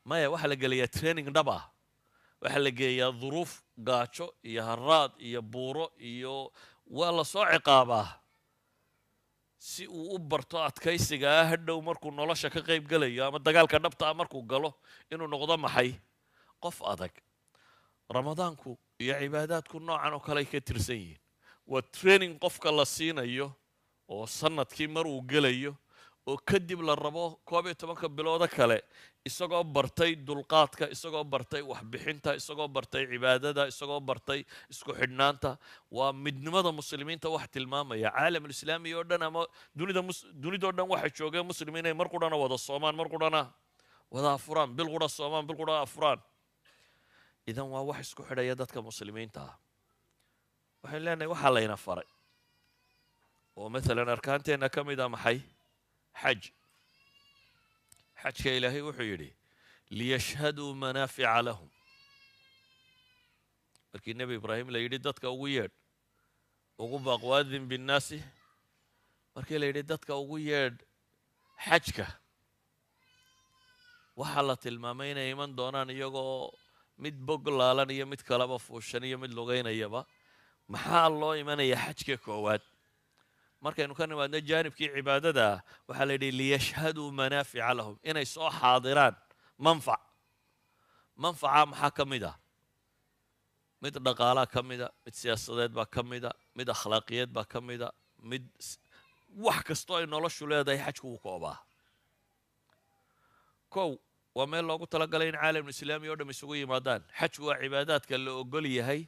maya waxaa la gelayaa training dhab ah waxaa la geeyaa duruuf gaajo iyo haraad iyo buuro iyo waa la soo ciqaabaa si uu u barto adkaysiga ah hadhow markuu nolosha ka qayb gelayo ama dagaalka dhabta ah markuu galo inuu noqdo maxay qof adag ramadaanku iyo cibaadaadku noocan oo kale ay ka tirsan yihiin waa training qofka la siinayo oo sanadkii mar uu gelayo oo kadib la rabo 11 bilooda kale isagoo bartay dulqaadka isagoo bartay waxbixinta isagoo bartay cibaadada isagoo bartay isku xidhnaanta waa midnimada muslimiinta wax tilmaamaya caalamul islaami oo dhan ama dunidoo dhan waxa joogay muslimiin ay mar qudhana wada soomaan mar qudhana wada afuraan bil qudha soomaan bil qudha afuraan idan waa wax isku xidhaya dadka muslimiinta ah waxaan leenahay waxaa layna faray oo maalan arkaanteenna ka mid ah maxay xajka ilaahay wuxuu yidhi liyashhaduu manaafica lahum markii nebi ibraahim la yidhi dadka ugu yeedh ugu baaq waadin binnaasi markii la yidhi dadka ugu yeedh xajka waxaa la tilmaamay inay iman doonaan iyagoo mid bog laalan iyo mid kaleba fuushan iyo mid lugaynayaba maxaa loo imanaya xajka koowaad markaynu ka nimaadno jaanibkii cibaadada ah waxaa la yidhi liyashhaduu manaafica lahum inay soo xaadiraan manfaca maxaa ka mid ah mid dhaqaalaa ka mida mid siyaasadeed baa ka mida mid akhlaaqiyeed baa ka mida mid wax kastoo ay noloshu leedahay xajku wuu koobaa kow waa meel loogu talagalay in caalamul islaami oo dham isugu yimaadaan xajku waa cibaadaadka la ogol yahay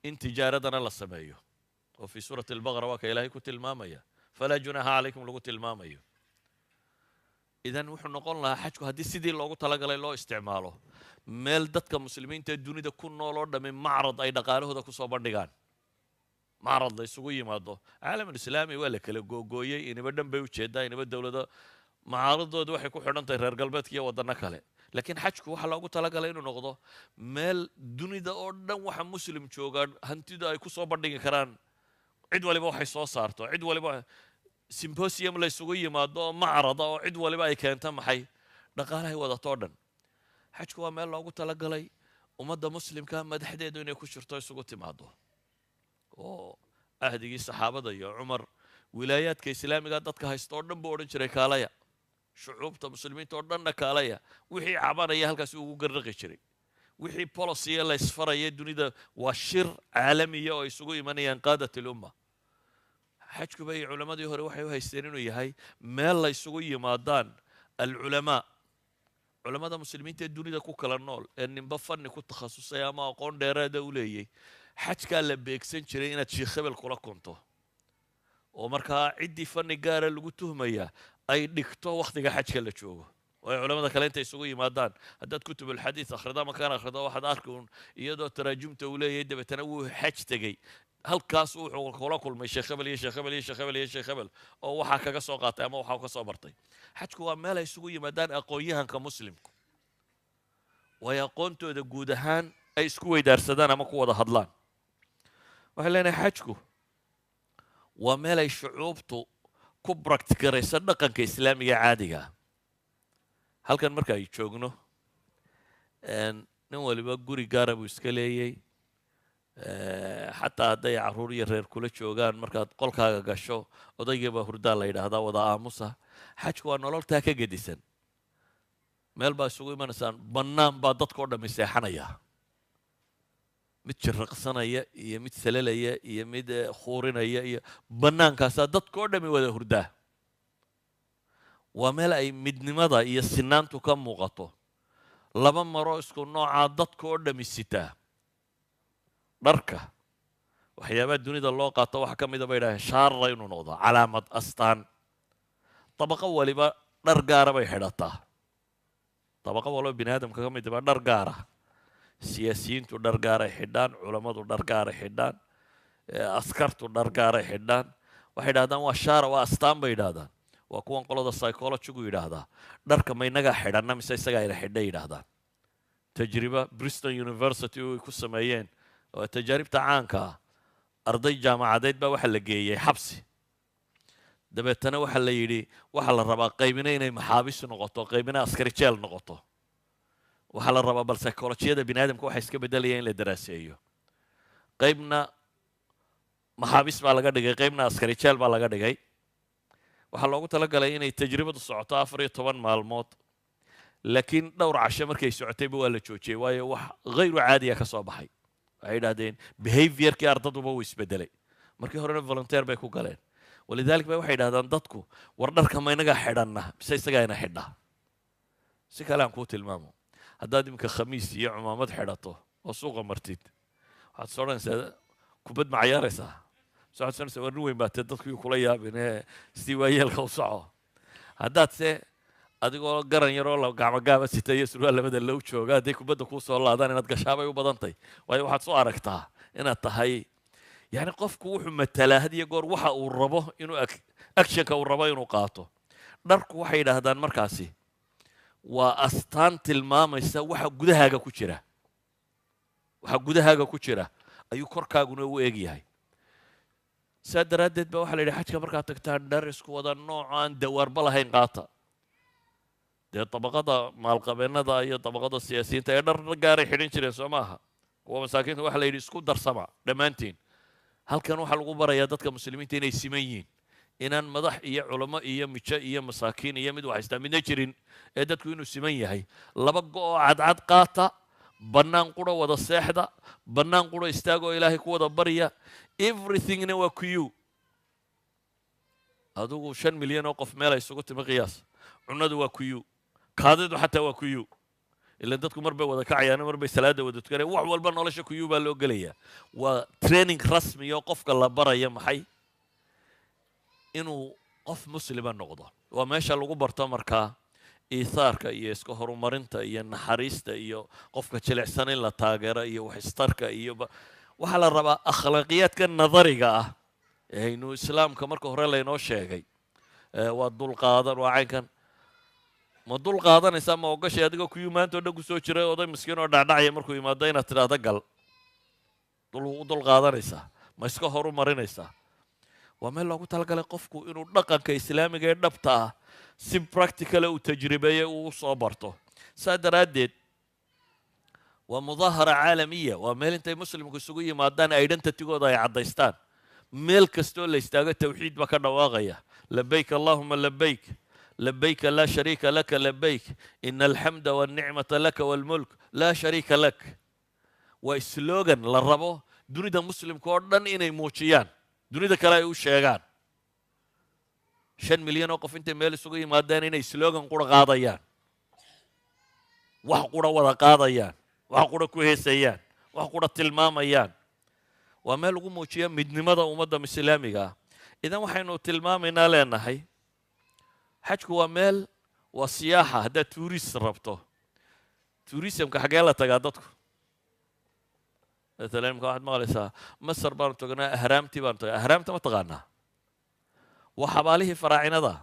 in tijaaradana la sameeyo oo fi suurati albaqara waa ka ilaahay ku tilmaamaya falaa junaha calaykum lagu tilmaamayo idan wuxuu noqon lahaa xajku haddii sidii loogu talagalay loo isticmaalo meel dadka muslimiinta dunida ku nool oo dhammi macrad ay dhaqaalahooda kusoo bandhigaan macrad la isugu yimaado caalamul islaami waa la kala googooyey iniba dhan bay ujeedaa iniba dowlado macaaradooda waxay ku xidhan tahay reer galbeedka iyo waddanno kale laakiin xajku waxaa loogu talagalay inuu noqdo meel dunida oo dhan waxa muslim joogaan hantida ay kusoo bandhigi karaan cid waliba waxay soo saarto cid waliba symposium la isugu yimaado oo macrada oo cid waliba ay keento maxay dhaqaalahay wadatoo dhan xajku waa meel loogu talagalay ummadda muslimka madaxdeedu inay ku jirto isugu timaado oo ahdigii saxaabada iyo cumar wilaayaadka islaamiga dadka haysta oo dhan buu odhan jiray kaalaya shucuubta muslimiinta oo dhanna kaalaya wixii cabanaya halkaasi ugu garraqi jiray wixii bolosiya la isfaraya dunida waa shir caalamiya oo isugu imanayaan qaadat ilumma xajkuba iyo culammadii hore waxay u haysteen inuu yahay meel la isugu yimaadaan alculamaa culammada muslimiinta ee dunida ku kala nool ee ninba fanni ku takhasusay ama aqoon dheeraada u leeyay xajkaa la beegsan jiray inaad sheekh hebel kula kunto oo markaa ciddii fanni gaara lagu tuhmaya ay dhigto wakhtiga xajka la joogo oo ay culamada kale intay isugu yimaadaan haddaad kutubulxadiid akhrida makaan akhrido waxaad arki un iyadoo taraajumta uu leeyahay dabeetana wuu xaj tegey halkaas wuxuu kula kulmay sheekh hebel iyo sheekh hebel iyo sheekh hebel iyo sheekh hebel oo waxaa kaga soo qaatay ama waxaa ka soo bartay xajku waa meel ay isugu yimaadaan aqoon-yahanka muslimku way aqoontooda guud ahaan ay isku weydaarsadaan ama ku wada hadlaan waxay leenahay xajku waa meel ay shucuubtu ku bractikarayso dhaqanka islaamiga caadiga ah halkan marka ay joogno nin waliba guri gaara buu iska leeyay xataa hadday carruur iyo reer kula joogaan markaad qolkaaga gasho odaygiibaa hurdaa la yidhaahdaa wada aamusa xajku waa nololtaa ka gedisan meel baa isugu imanaysaan bannaan baa dadkao dhammi seexanaya mid jirraqsanaya iyo mid salalaya iyo mid khuurinaya iyo bannaankaasaa dadkao dhammi wada hurdaa waa meel ay midnimada iyo sinaantu ka muuqato laba maro isku noocaa dadkao dhammi sitaa dharka waxyaabaha dunida loo qaato waxa ka mida bay idhaaheen shaarra inuu noqdo calaamad astaan dabaqo waliba dhar gaara bay xidhataa dabaqo waliba bini aadamka ka mid baa dhar gaara siyaasiyiintu dhar gaaray xidhaan culammadu dhar gaaray xidhaan askartu dhar gaaray xidhaan waxay yidhahdaan waa shaara waa astaan bay yidhahdaan waa kuwan qolada psychologigu yidhaahdaa dharka ma inagaa xidhanna mise isagaa ina xidhay yidhaahdaan tajriba Bristol University ay ku sameeyeen oo tajaaribta caanka ah arday jaamacadeed baa waxa la geeyey xabsi dabeetana waxa la yidhi waxa la rabaa qaybina inay maxaabis noqoto qaybina askari jeel noqoto waxaa la rabaa bal psychologiyada bini aadamka waxa iska beddelaya in la daraaseeyo qaybna maxaabis baa laga dhigay qaybna askari jeel baa laga dhigay waxaa loogu talagalay inay tajribadu socoto 14 maalmood laakiin dhowr casho markay socotayba waa la joojiyey waayo wax hayru caadiya ka soo baxay waxay yidhahdeen behaviorkii ardaduba wuu isbedelay markii horena volunteer bay ku galeen walidaalika ba waxay yidhahdaan dadku war dharka ma inagaa xidhanna mise isagaa ina xidhaa si kale aan kuu tilmaamo haddaad iminka khamiis iyo cumaamad xidhato oo suuqa martid waxaad is odhanaysaa kubad ma cayaaraysaa waxaad is odhanaysaa war nin weyn baatee dadku kula yaabin sidii waayeelka u soco haddaad se adigoo garan yaroo gacmo gaaba sita iyo surwaal labada low jooga hadday kubadda kuu soo laadaan inaad gashaabay u badantay waayo waxaad soo aragtaa inaad tahay yani qofku wuxuu matalaa had iyo goor waxa uu rabo inuu actionka uu rabo inuu qaato dharku waxay yidhaahdaan markaasi waa astaan tilmaamaysa waxa gudahaaga ku jira waxa gudahaaga ku jira ayuu korkaaguna u eg yahay saa daraaddeed baa waxaa la yidhi xajka markaad tagtaan dhar isku wada nooc aan dawaarba lahayn qaata dee dabaqada maalqabeennada iyo dabaqada siyaasiyiinta ee dhar gaaray xidhan jireen soo maaha kuwa masaakiinta waxaa la yidhi isku darsama dhammaantiin halkan waxaa lagu barayaa dadka muslimiinta inay siman yihiin inaan madax iyo culamo iyo mijo iyo masaakiin iyo mid wax haystaa midna jirin ee dadku inuu siman yahay laba go-oo cadcad qaata bannaan qura wada seexda bannaan qura istaagoo ilaahay ku wada barya everythingna waa kuyu adigu 5 milyan oo qof meel ay isugu timi qiyaas cunadu waa kuyu kaadidu xataa waa kuyu ilan dadku mar bay wada kacayaan mar bay salaada wada tukanayaan wax walba nolosha kuyu baa loo gelayaa waa training rasmi oo qofka la baraya maxay inuu qof muslima noqdo waa meesha lagu barto markaa iisaarka iyo iska horumarinta iyo naxariista iyo qofka jilicsan in la taageero iyo waxistarka iyo waxaa la rabaa akhlaaqiyaadka nadariga ah aynu islaamka marka hore laynoo sheegay waa dulqaadan waa caynkan ma dul qaadanaysaa ma ogashay adigoo kuyu maanta oo dhan ku soo jiray oday miskiin oo dhacdhacaya markuu yimaado inaad tidhaahdo gal dul qaadanaysaa ma iska horu marinaysaa waa meel loogu talagalay qofku inuu dhaqanka islaamiga ee dhabta ah si practicala uu tajribeeye uu u soo barto saa daraaddeed waa mudaahara caalamiya waa meel intay muslimku isugu yimaadaan identitygooda ay caddaystaan meel kastoo la istaago tawxiid baa ka dhawaaqaya labayk allahuma labayk لبيك لا شريك لك لبيك إن الحمد والنعمة لك والملك لا شريك لك وإسلوغان للربو دونيدا مسلم كوردن إني موشيان دونيدا كلا يوشيغان 5 مليون وقف انت ميل سوغي مادان إني إسلوغان قورا قاضيان wax qura wada qaadayaan wax qura ku heesayaan wax qura tilmaamayaan waa meel ugu muujiya midnimada ummadda islaamiga idan waxaynu tilmaamaynaa leenahay xajku waa meel waa siyaaxa haddaad tuuris rabto tuurisamka xagee la tagaa dadku مثلا يمكن واحد مغلسة مصر بان تقنا أهرامتي بان تقنا أهرامتي ما تقنا وحباله فراعنة ذا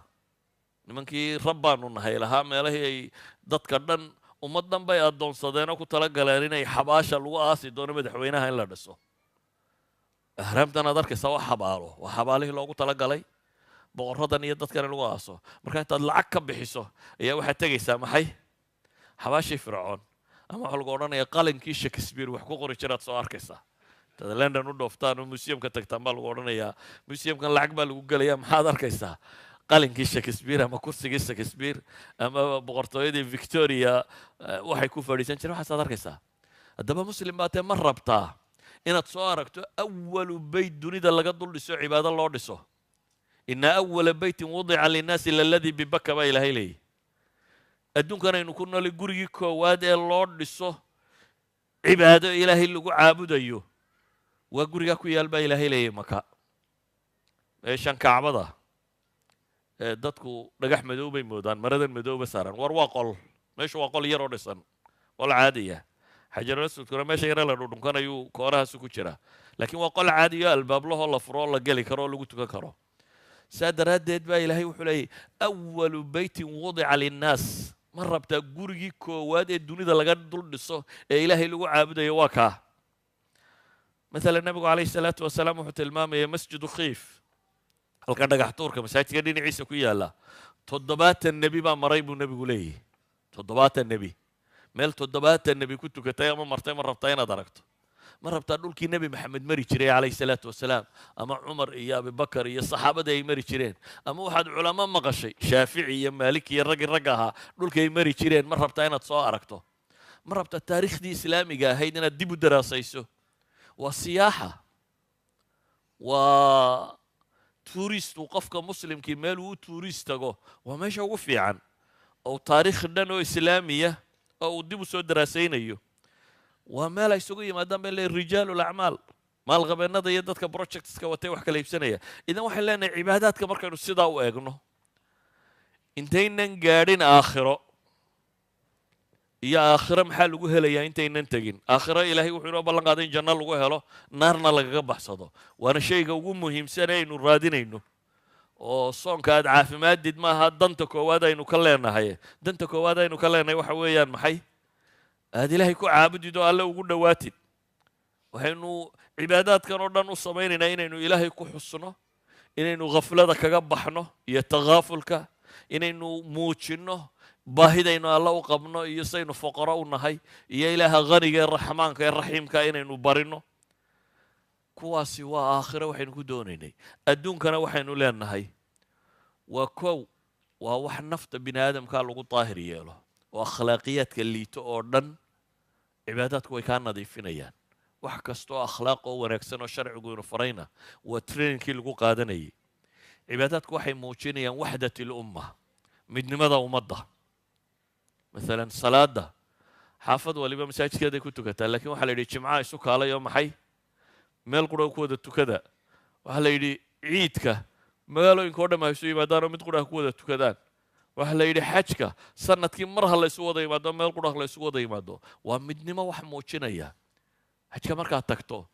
nimankii rabbaanu nahay lahaa meelahii ay dadka dhan ummaddan bay addoonsadeen oo ku tala galeen inay xabaasha lagu aasi doono madaxweynaha in la dhiso ahraamtan aad arkaysaa waa xabaalo waa xabaalihii loogu tala galay boqorradan iyo dadkan in lagu aaso marka intaad lacag ka bixiso ayaa waxaad tegaysaa maxay xabaashii fircoon ama waxa lagu odhanaya qalinkii shakespeare wax ku qori jiraad soo arkaysaa intaad london u dhooftaan oo museumka tagtaan baa lagu odhanayaa museumkan lacag baa lagu gelayaa maxaad arkaysaa qalinkii shakespeare ama kursigii shakespeare ama boqortooyadii victoria waxay ku fadhiisan jireen waxaasaad arkaysaa haddaba muslim baatee ma rabtaa inaad soo aragto awalu beyt dunida laga dul dhiso cibaado loo dhiso ina awala beytin wudica linnaasi laladii bibaka baa ilaahay leeyahy adduunkan aynu ku noolay gurigii koowaad ee loo dhiso cibaado ilaahay lagu caabudayo waa gurigaa ku yaal baa ilaahay leeyahy maka meeshan kacbada dadku dhagax madow bay moodaan maradan madowba saaran war waa qol meeshu waa qol yaroo dhisan qol caadiya xajarul aswadkuna meesha yare la dhudhunkanayuu koorahaasu ku jiraa laakiin waa qol caadiyo albaablahoo la furo oo la geli karo oo lagu tukan karo saa daraaddeed baa ilaahay wuxuu leeyahy awalu beytin wudica linnaas ma rabtaa gurigii koowaad ee dunida laga dul dhiso ee ilaahay lagu caabudayo waa kaa مثلا النبي عليه الصلاة والسلام وحو تلمامي مسجد خيف halka dhagax tuurka masaajidka dhinaciisa ku yaala 7 nabi baa maray buu nabigu leeyahay 7 nabi meel 7 nabi ku tukatay ama martay ma rabtaa inaad aragto ma rabtaa dhulkii nabi maxamed mari jiray calayhi salaatu wasalaam ama cumar iyo abubakar iyo saxaabada ay mari jireen ama waxaad culamo maqashay shaafici iyo maalik iyo ragga ahaa dhulkay mari jireen ma rabtaa inaad soo aragto ma rabtaa taariikhdii islaamiga ahayd inaad dib u daraasayso waa siyaaxa waa tourist qofka muslimkii meel uu tourist tago waa meesha ugu fiican oo taariikh dhan oo islaamiya oo uu dib u soo daraasaynayo waa meel ay isugu yimaadaan baa leeyahay rijaalul acmaal maalqabeennada iyo dadka projectska watay wax kala iibsanaya idan waxaan leenahay cibaadaadka markaynu sidaa u eegno intaynan gaadhin aakhiro iyo aakhiro maxaa lagu helayaa intaynan tegin aakhiro ilaahay wuxuu inoo ballan qaaday in janno lagu helo naarna lagaga baxsado waana shayga ugu muhiimsan aynu raadinayno oo soonka aad caafimaadid maaha danta koowaad aynu ka leenahay danta koowaad aynu ka leenahay waxa weeyaan maxay aad ilaahay ku caabudid oo alle ugu dhowaatid waxaynu cibaadaadkan oo dhan u samaynaynaa inaynu ilaahay ku xusno inaynu ghaflada kaga baxno iyo takaafulka inaynu muujinno baahidaynu alla u qabno iyo saynu foqoro u nahay iyo ilaaha qaniga ee raxmaanka ee raxiimka inaynu barino kuwaasi waa aakhiro waxaynu ku doonaynay adduunkana waxaynu leenahay waa kow waa wax nafta bini aadamka lagu daahir yeelo oo akhlaaqiyaadka liito oo dhan cibaadaadku way kaa nadiifinayaan wax kasta oo akhlaaq oo wanaagsan oo sharcigu inu farayna waa trainingkii lagu qaadanayay cibaadaadku waxay muujinayaan waxdati lumma midnimada ummadda مثلا صلاة حافظ وليبا مساجد كذا كنت كذا لكن وحلا يدي جمعة يسوق على يوم حي مال قرأ كودة كذا وحلا يدي عيد كه مالو إن كودا ما يسوي ما دارو متقرأ كودة كذا وحلا يدي حج كه سنة كي مرة الله يسوي ذي ما دام مال قرأ الله يسوي ذي ما دو ومدني ما وح موتشنا يا حج كمرة تكتو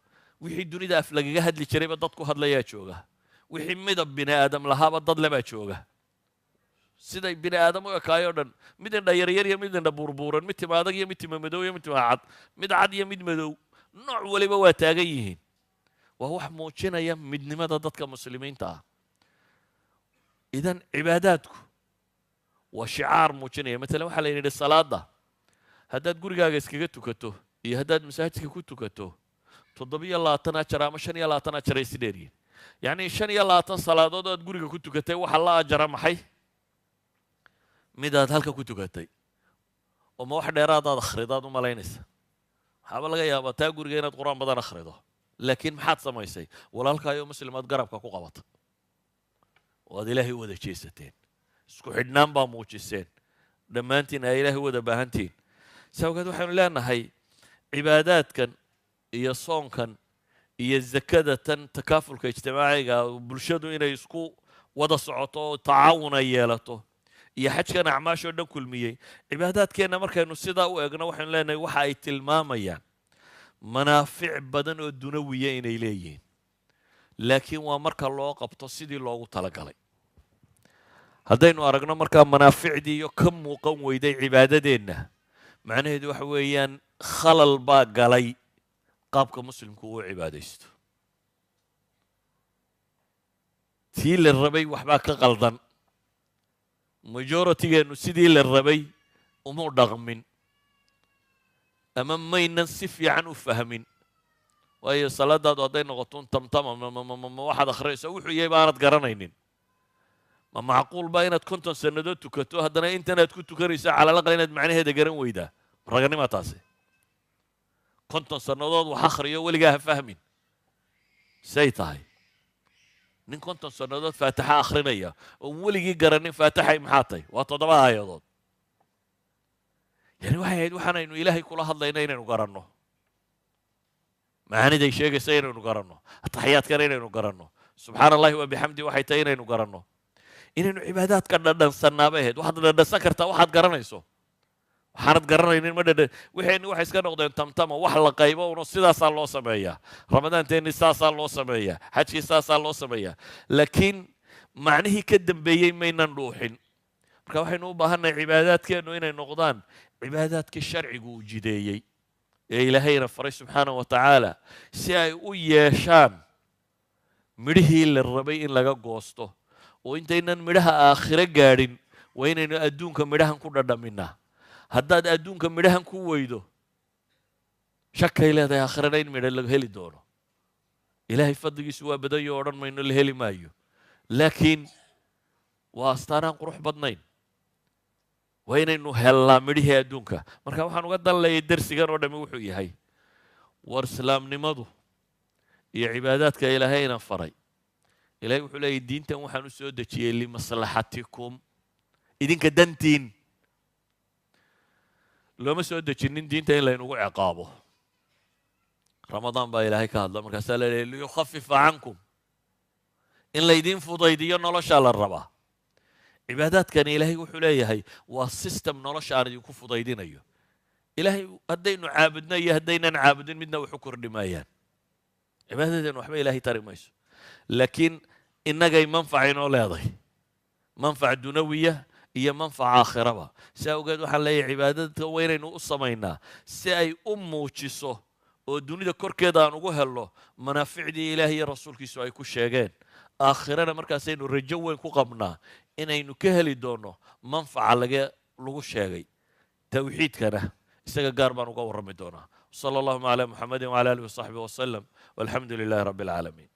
وحي الدنيا ده أفلاق جهد اللي شريبة ضدكو هاد لا يشوجه وحي ميدا بني آدم لها بضد لما يشوجه siday bini aadam u ekaayo dhan mid indha yaryar iyo mid indha burbuuran mid tima adag iyo mid tima madow iyo mid tima cad mid cad iyo mid madow nooc waliba waa taagan yihiin waa wax muujinaya midnimada dadka muslimiinta ah idan cibaadaadku waa shicaar muujinaya matalan waxaa la yidhi salaada haddaad gurigaaga iskaga tukato iyo haddaad masaajidka ku tukato 27 ajar ama 25 ajar ay sidheeriyiin yacni 25 salaadood aad guriga ku tukatay waxa la ajara maxay midaad halka ku tukatay oo ma wax dheeraadaad akhridaad u malaynaysa waxaaba laga yaabaa taa guriga inaad qur-aan badan akhrido laakiin maxaad samaysay walaalkaayo muslimaad garabka ku qabata oo aad ilaahay u wada jeesateen isku xidhnaan baa muujiseen dhammaantiin ay ilaahay u wada baahantiin sababkeed waxaynu leenahay cibaadaadkan iyo soonkan iyo zakada tan takaafulka ijtimaaciga bulshadu inay isku wada socoto oo tacaawuna yeelato iyo xajkan acmaashoo dhan kulmiyey cibaadaadkeenna markaynu sidaa u eegno waxaynu leenahay waxa ay tilmaamayaan manaafic badan oo dunawiya inay leeyihiin laakiin waa marka loo qabto sidii loogu talagalay haddaynu aragno markaa manaaficdii iyo ka muuqan weyday cibaadadeenna macnaheedu waxa weeyaan khalal baa galay qaabka muslimku uu cibaadaysto tii la rabay waxbaa ka qaldan majoritigeennu sidii la rabay uma dhaqmin ama maynan si fiican u fahmin waayo salaadaadu hadday noqoto tamtama ma waxaad akhriyayso wuxuu yahay baanad garanaynin ma macquul baa inaad 50 sannadood tukato haddana intanaad ku tukanayso cala alaqal inaad macnaheeda garan weydaa raganima taasi 50 sannadood wax akhriyo weligaa ha fahmin say tahay nin 50 sannadood faataxa akhrinaya oo weligii garanin faataxay maxaa tahay waa 7 aayadood yani waxay ahayd waxaanaynu ilaahay kula hadlayna inaynu garanno macaaniday sheegaysa inaynu garanno ataxiyaadkana inaynu garanno subxaana allahi wa bixamdi waxay tahay inaynu garanno inaynu cibaadaadka dhadhansannaaba ahayd waxaad dhadhansan kartaa waxaad garanayso waxaanad garanaynin ma dhadhan waxaynu waxay iska noqdeen tamtama wax la qaybo uno sidaasaa loo sameeyaa ramadaanteenni saasaa loo sameeyaa xajkii saasaa loo sameeyaa laakiin macnihii ka dambeeyey maynan dhuuxin marka waxaynu u baahannahay cibaadaadkeennu inay noqdaan cibaadaadkii sharcigu uu jideeyey ee ilaahayna faray subxaanahu wa tacaala si ay u yeeshaan midhihii la rabay in laga goosto oo intaynan midhaha aakhiro gaadhin waa inaynu adduunka midhahan ku dhadhaminaa haddaad adduunka midhahan ku weydo shakay leedahay aakhirana in midha laga heli doono ilaahay fadligiisu waa badanyo odhan mayno la heli maayo laakiin waa astaanaan qurux badnayn waa inaynu hellaa midhihii adduunka marka waxaan uga dan leeyay darsigan oo dhammi wuxuu yahay war islaamnimadu iyo cibaadaadka ilaahayna faray ilaahay wuxuu leeyahy diintan waxaan u soo dejiyey limaslaxatikum idinka dantiin looma soo dejinin diinta in laynugu ciqaabo ramadaan baa ilaahay ka hadla markaasaa la leeyahy liyukhafifa cankum in laydiin fudaydiyo noloshaa la rabaa cibaadaadkani ilaahay wuxuu leeyahay waa system nolosha aan idinku fudaydinayo ilaahay haddaynu caabudno iyo haddaynan caabudin midna waxu kordhi maayaan cibaadadeenu waxba ilaahay tari mayso laakiin innagay manfac inoo leedahay manfac dunawiya iyo manfac aakhiraba si awgeed waxaan leeyahay cibaadadka waa inaynu u samaynaa si ay u muujiso oo dunida korkeeda aan ugu helno manaaficdii ilaahay iyo rasuulkiisu ay ku sheegeen aakhirana markaasaynu rajo weyn ku qabnaa inaynu ka heli doono manfaca lagu sheegay tawxiidkana isaga gaar baan uga warrami doonaa sala allahuma calaa muxamedin wacala alihi wasaxbihi wasalam walxamdu lilaahi rabbi alcaalamiin